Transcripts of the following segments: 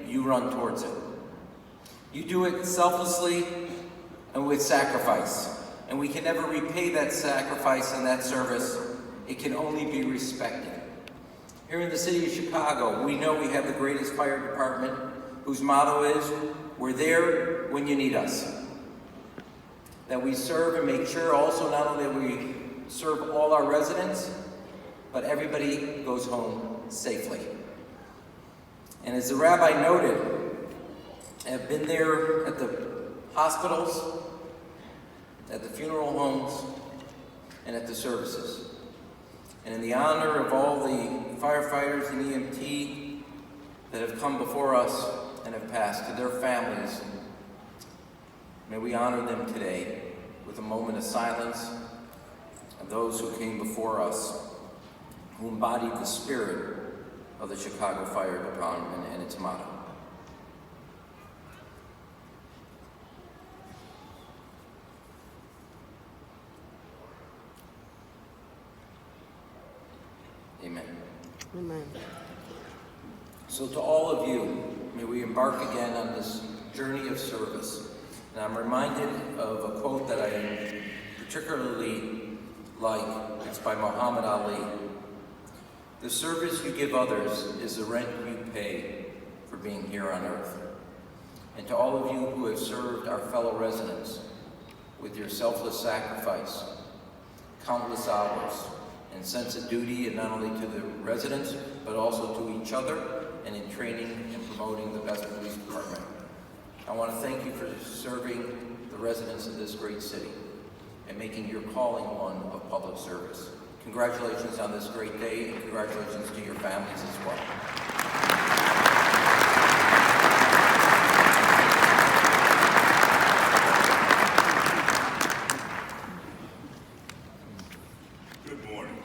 you run towards it. You do it selflessly and with sacrifice. And we can never repay that sacrifice and that service. It can only be respected. Here in the city of Chicago, we know we have the greatest fire department whose motto is, we're there when you need us. That we serve and make sure also not only that we serve all our residents, but everybody goes home safely. And as the rabbi noted, I've been there at the hospitals, at the funeral homes, and at the services. And in the honor of all the firefighters and EMT that have come before us and have passed, to their families, may we honor them today with a moment of silence of those who came before us, who embodied the spirit of the Chicago Fire Department and its motto. Amen. Amen. So to all of you, may we embark again on this journey of service. And I'm reminded of a quote that I particularly like. It's by Muhammad Ali. The service you give others is the rent you pay for being here on earth. And to all of you who have served our fellow residents with your selfless sacrifice, countless hours, and sense of duty, and not only to the residents, but also to each other, and in training and promoting the best police department. I want to thank you for serving the residents of this great city and making your calling one of public service. Congratulations on this great day, and congratulations to your families as well. Good morning.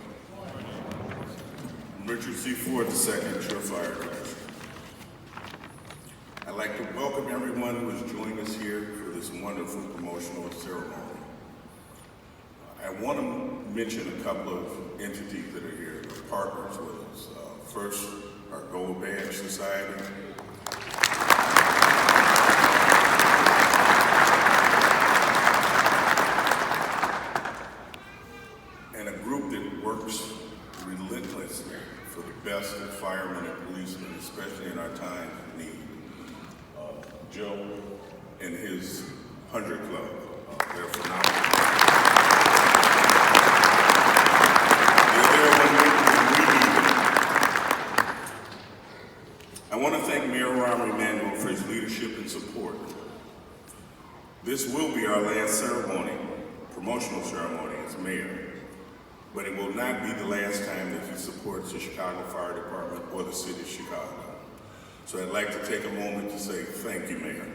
I'm Richard C. Ford II, your fire commissioner. I'd like to welcome everyone who has joined us here for this wonderful promotional ceremony. I want to mention a couple of entities that are here, that are partners with us. First, our Gold Badge Society. And a group that works relentlessly for the best of firemen and policemen, especially in our time of need. Joe and his 100 Club, they're phenomenal. I want to thank Mayor Rahm Emanuel for his leadership and support. This will be our last ceremony, promotional ceremony as mayor, but it will not be the last time that he supports the Chicago Fire Department or the city of Chicago. So I'd like to take a moment to say thank you, Mayor.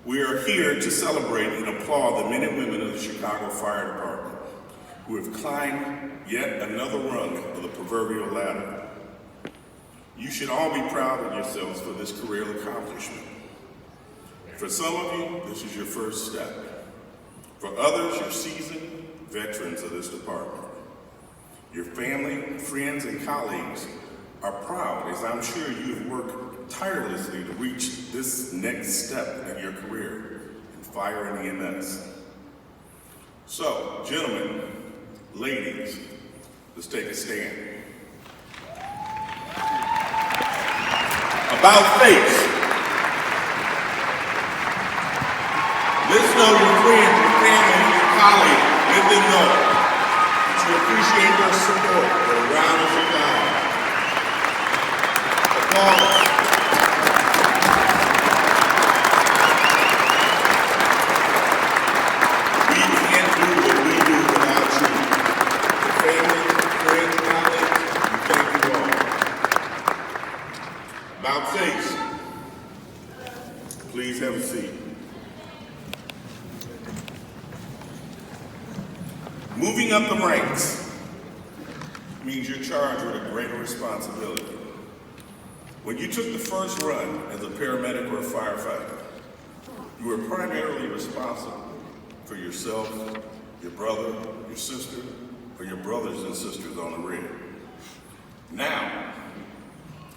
We are here to celebrate and applaud the men and women of the Chicago Fire Department who have climbed yet another rung of the proverbial ladder. You should all be proud of yourselves for this career accomplishment. For some of you, this is your first step. For others, you're seasoned veterans of this department. Your family, friends, and colleagues are proud, as I'm sure you have worked tirelessly to reach this next step in your career in fire and EMS. So, gentlemen, ladies, let's take a stand. About face. Let's know your friends, your family, and your colleagues. Let them know that you appreciate their support for a round of applause. Applause. We can't do what we do without you. The family, friends, colleagues, we thank you all. About face. Please have a seat. Moving up the ranks means you're charged with a greater responsibility. When you took the first run as a paramedic or a firefighter, you were primarily responsible for yourself your brother, your sister, or your brothers and sisters on the rig. Now,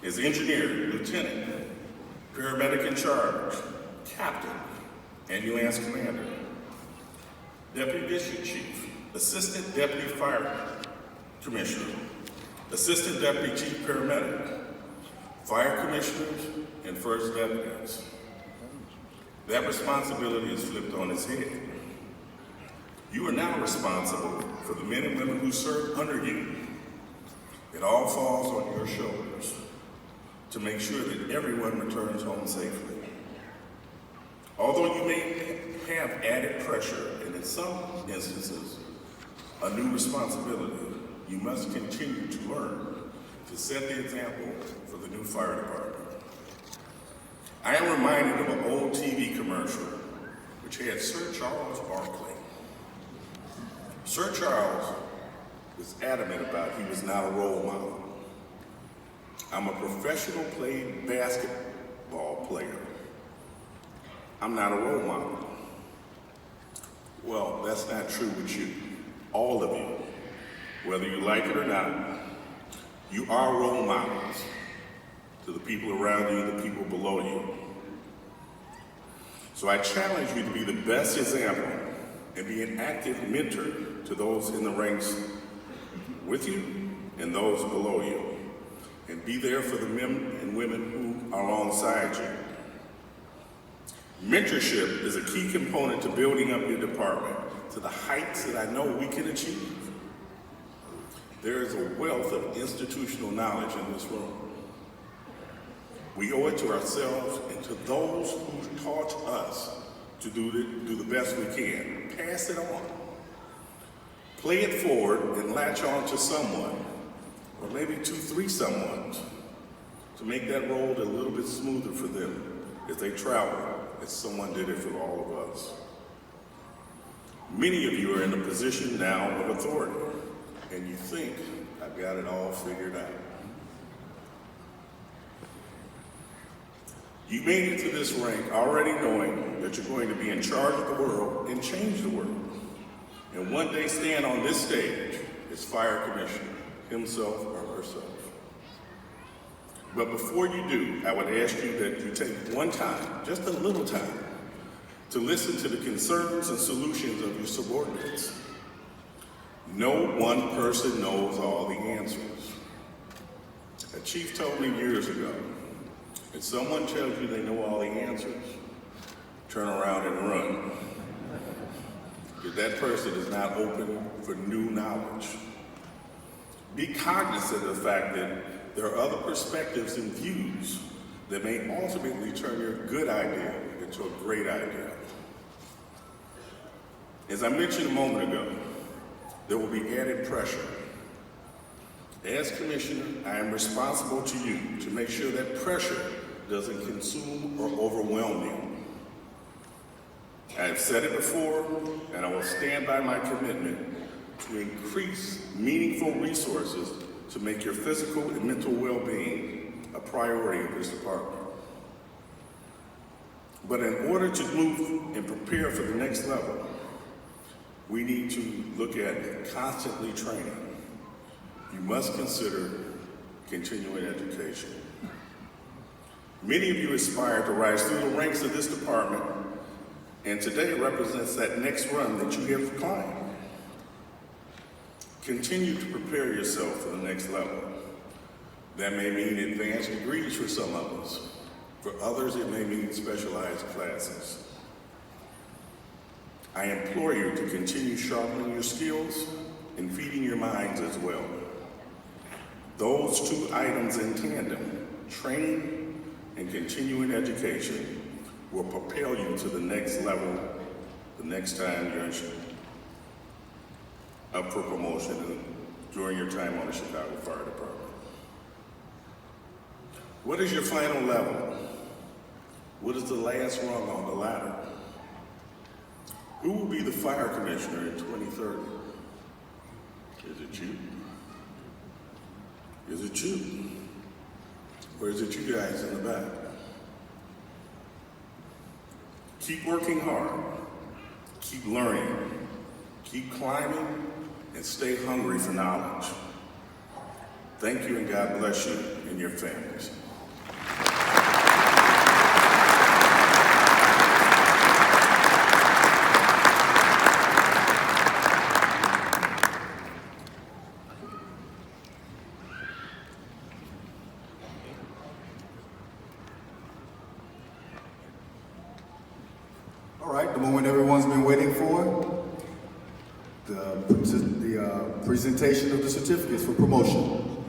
as engineer, lieutenant, paramedic in charge, captain, ambulance commander, deputy district chief, assistant deputy fire commissioner, assistant deputy chief paramedic, fire commissioners, and first deputies. That responsibility is flipped on its head. You are now responsible for the men and women who serve under you. It all falls on your shoulders to make sure that everyone returns home safely. Although you may have added pressure and in some instances a new responsibility, you must continue to learn to set the example for the new fire department. I am reminded of an old TV commercial which had Sir Charles Barkley. Sir Charles was adamant about he was not a role model. I'm a professional played basketball player. I'm not a role model. Well, that's not true with you. All of you, whether you like it or not, you are role models to the people around you, the people below you. So I challenge you to be the best example and be an active mentor to those in the ranks with you and those below you. And be there for the men and women who are alongside you. Mentorship is a key component to building up your department to the heights that I know we can achieve. There is a wealth of institutional knowledge in this room. We owe it to ourselves and to those who taught us to do the best we can. Pass it on. Play it forward and latch on to someone, or maybe 2, 3 someones, to make that road a little bit smoother for them as they travel, as someone did it for all of us. Many of you are in a position now of authority, and you think, I've got it all figured out. You made it to this rank already knowing that you're going to be in charge of the world and change the world. And one day stand on this stage as fire commissioner, himself or herself. But before you do, I would ask you that you take one time, just a little time, to listen to the concerns and solutions of your subordinates. No one person knows all the answers. A chief told me years ago, if someone tells you they know all the answers, turn around and run. If that person is not open for new knowledge. Be cognizant of the fact that there are other perspectives and views that may ultimately turn your good idea into a great idea. As I mentioned a moment ago, there will be added pressure. As commissioner, I am responsible to you to make sure that pressure doesn't consume or overwhelm you. I have said it before, and I will stand by my commitment to increase meaningful resources to make your physical and mental well-being a priority of this department. But in order to move and prepare for the next level, we need to look at constantly training. You must consider continuing education. Many of you aspire to rise through the ranks of this department, and today represents that next run that you have climbed. Continue to prepare yourself for the next level. That may mean advanced degrees for some of us. For others, it may mean specialized classes. I implore you to continue sharpening your skills and feeding your minds as well. Those 2 items in tandem, training and continuing education, will propel you to the next level the next time you're up for promotion during your time on the Chicago Fire Department. What is your final level? What is the last rung on the ladder? Who will be the fire commissioner in 2030? Is it you? Is it you? Or is it you guys in the back? Keep working hard. Keep learning. Keep climbing and stay hungry for knowledge. Thank you, and God bless you and your families. All right, the moment everyone's been waiting for, the presentation of the certificates for promotion.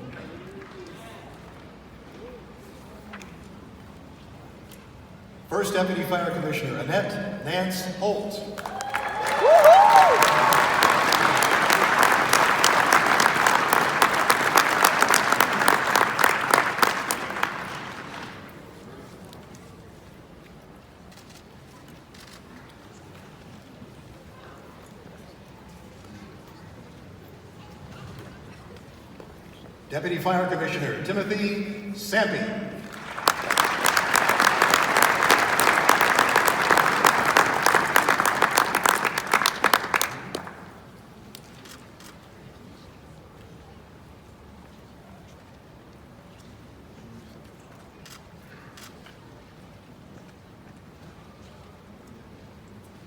First Deputy Fire Commissioner Annette Nance Holt. Deputy Fire Commissioner Timothy Sampe.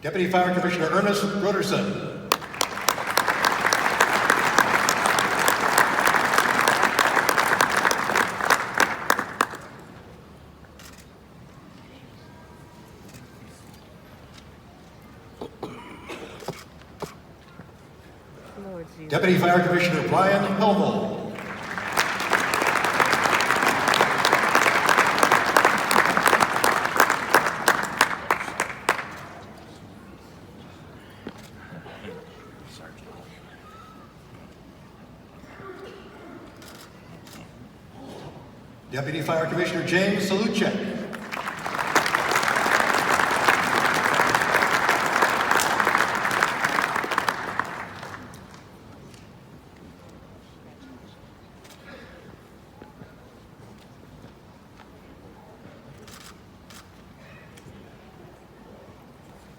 Deputy Fire Commissioner Ernest Broderson. Deputy Fire Commissioner Brian Helmel. Deputy Fire Commissioner James Saluchek.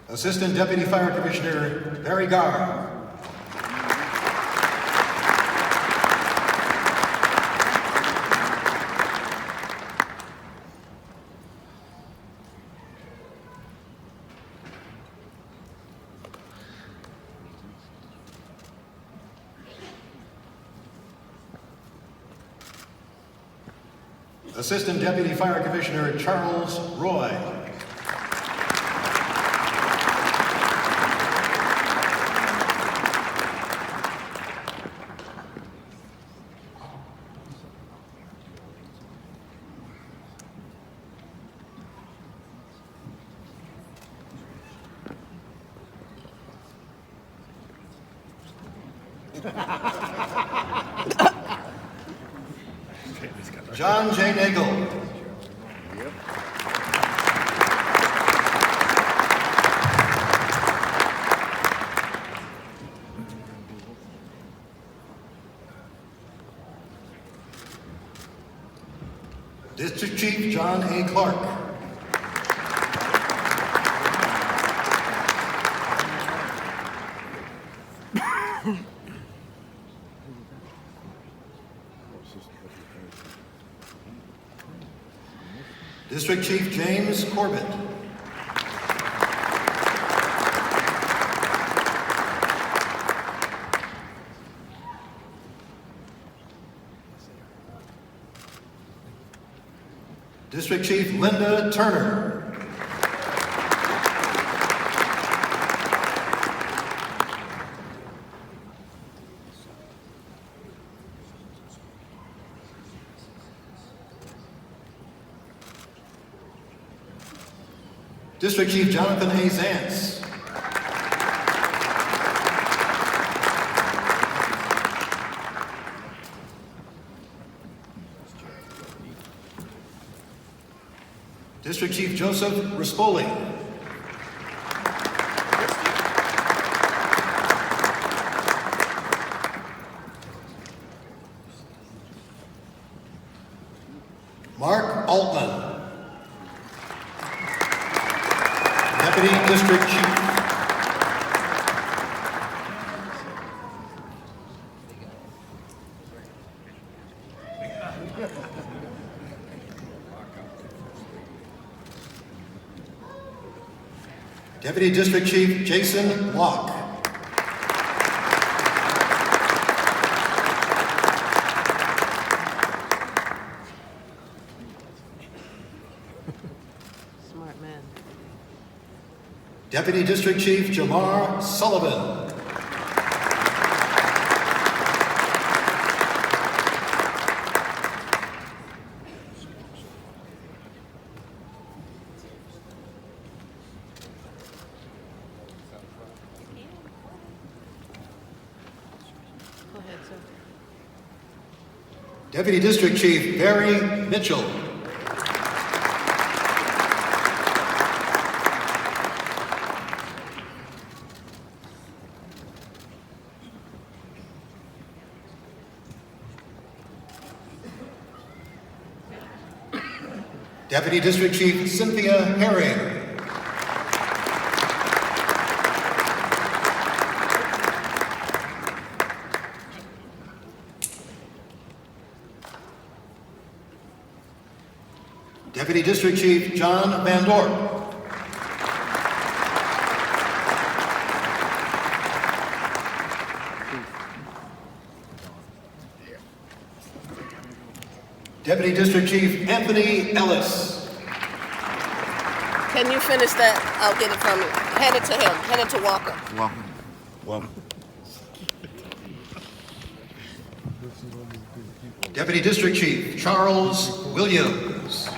Assistant Deputy Fire Commissioner Barry Garr. Assistant Deputy Fire Commissioner Charles Roy. John J. Nagel. District Chief John A. Clark. District Chief James Corbett. District Chief Linda Turner. District Chief Jonathan A. Zantz. District Chief Joseph Rispoli. Mark Altman. Deputy District Chief. Deputy District Chief Jason Locke. Smart man. Deputy District Chief Jamar Sullivan. Go ahead, sir. Deputy District Chief Barry Mitchell. Deputy District Chief Cynthia Herring. Deputy District Chief John Van Dorp. Deputy District Chief Anthony Ellis. Can you finish that? I'll get it from you. Hand it to him. Hand it to Walker. Deputy District Chief Charles Williams.